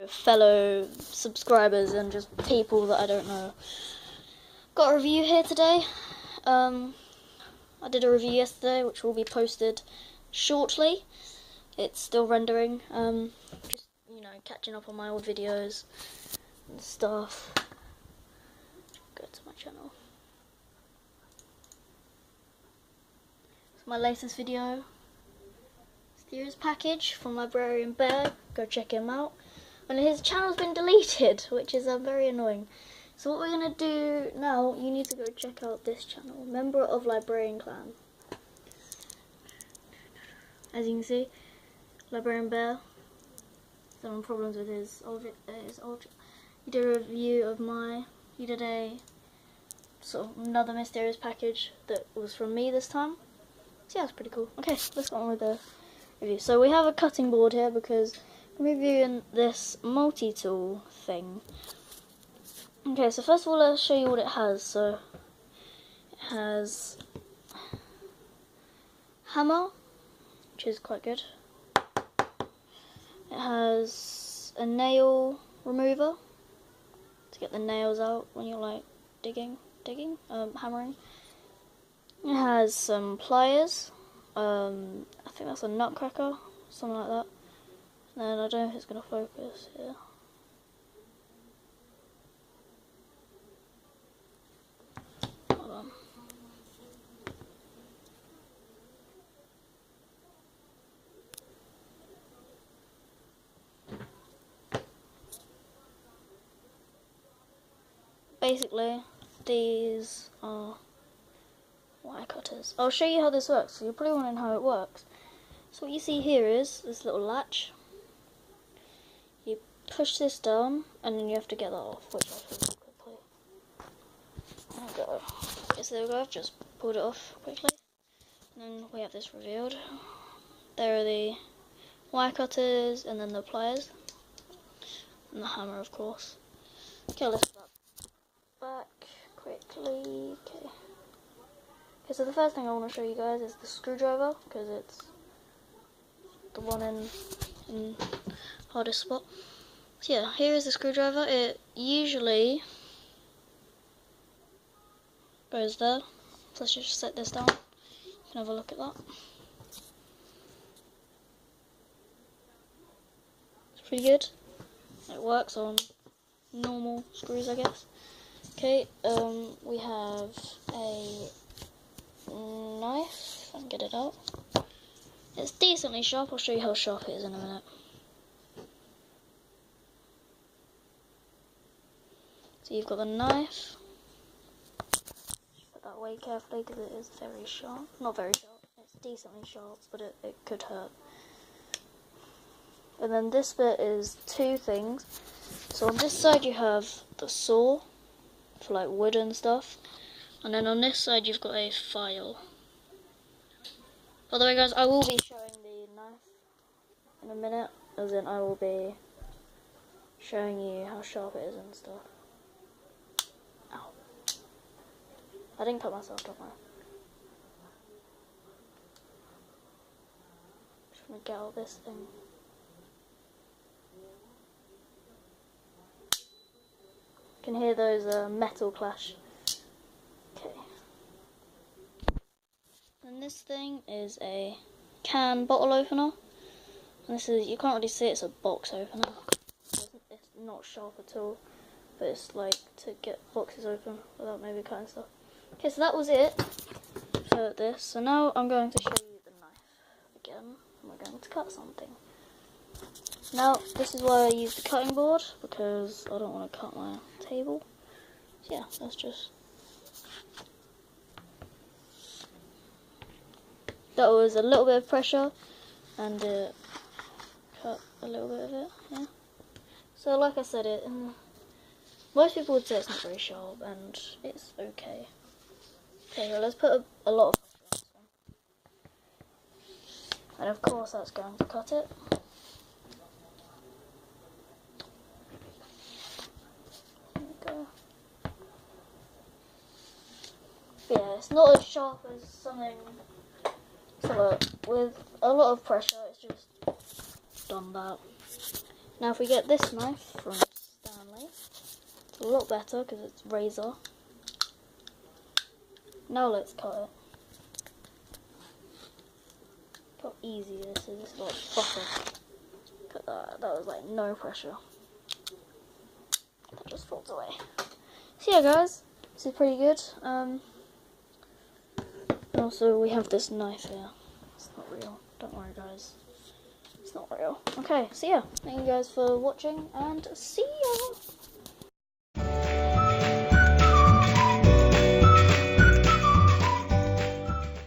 fellow subscribers and just people that I don't know. Got a review here today. I did a review yesterday which will be posted shortly. It's still rendering. Just, catching up on my old videos and stuff. Go to my channel. It's my latest video. Steer's package from Librarian Bear. Go check him out. And his channel's been deleted, which is very annoying. So what we're going to do now, you need to go check out this channel. Member of Librarian Clan. As you can see, Librarian Bear. Some problems with his old. He did a review of he did a sort of another mysterious package that was from me this time. So yeah, it's pretty cool. Okay, let's go on with the review. So we have a cutting board here because I'm reviewing this multi-tool thing. Okay, so first of all, let's show you what it has. So it has hammer, which is quite good. It has a nail remover to get the nails out when you're like hammering. It has some pliers. I think that's a nutcracker, something like that. And then I don't know if it's going to focus here. Hold on. Basically, these are wire cutters. I'll show you how this works, so you're probably wondering how it works. So what you see here is this little latch. You push this down, and then you have to get that off, which I'll show you quickly. There we go. Yes, there we go. I've just pulled it off quickly. And then we have this revealed. There are the wire cutters, and then the pliers, and the hammer, of course. Okay, let's put that back quickly. Okay. Okay, so the first thing I want to show you guys is the screwdriver, because it's the one in hardest spot. So yeah, here is the screwdriver. It usually goes there. So let's just set this down. You can have a look at that. It's pretty good. It works on normal screws, I guess. Okay, we have a knife. If I can get it out. It's decently sharp. I'll show you how sharp it is in a minute. So you've got the knife. Just put that away carefully because it is very sharp. Not very sharp. It's decently sharp, but it could hurt. And then this bit is two things. So on this side you have the saw for like wood and stuff. And then on this side you've got a file. By the way guys, I will be showing the knife in a minute, as in I will be showing you how sharp it is and stuff. Ow. I didn't cut myself, don't I? Just want to get out this thing. You can hear those metal clash. Okay. And this thing is a can bottle opener. And this is, you can't really see it's a box opener. It's not sharp at all. But it's like to get boxes open without maybe cutting stuff. Okay, so that was it for this. So now I'm going to show you the knife again. And we're going to cut something. Now, this is why I use the cutting board, because I don't want to cut my table. So yeah, let's just... That was a little bit of pressure, and it cut a little bit of it, yeah. So like I said, most people would say it's not very sharp, and it's okay. Okay, well let's put a lot of pressure on this one. And of course that's going to cut it. There we go. But yeah, it's not as sharp as something... So look, with a lot of pressure, it's just done that. Now if we get this knife from Stanley, it's a lot better because it's razor. Now let's cut it. Look how easy this is. It's like butter. Look at that. That was like no pressure. That just falls away. So yeah, guys, this is pretty good. And also we have this knife here. It's not real. Don't worry, guys. It's not real. Okay, so yeah, thank you guys for watching, and see ya!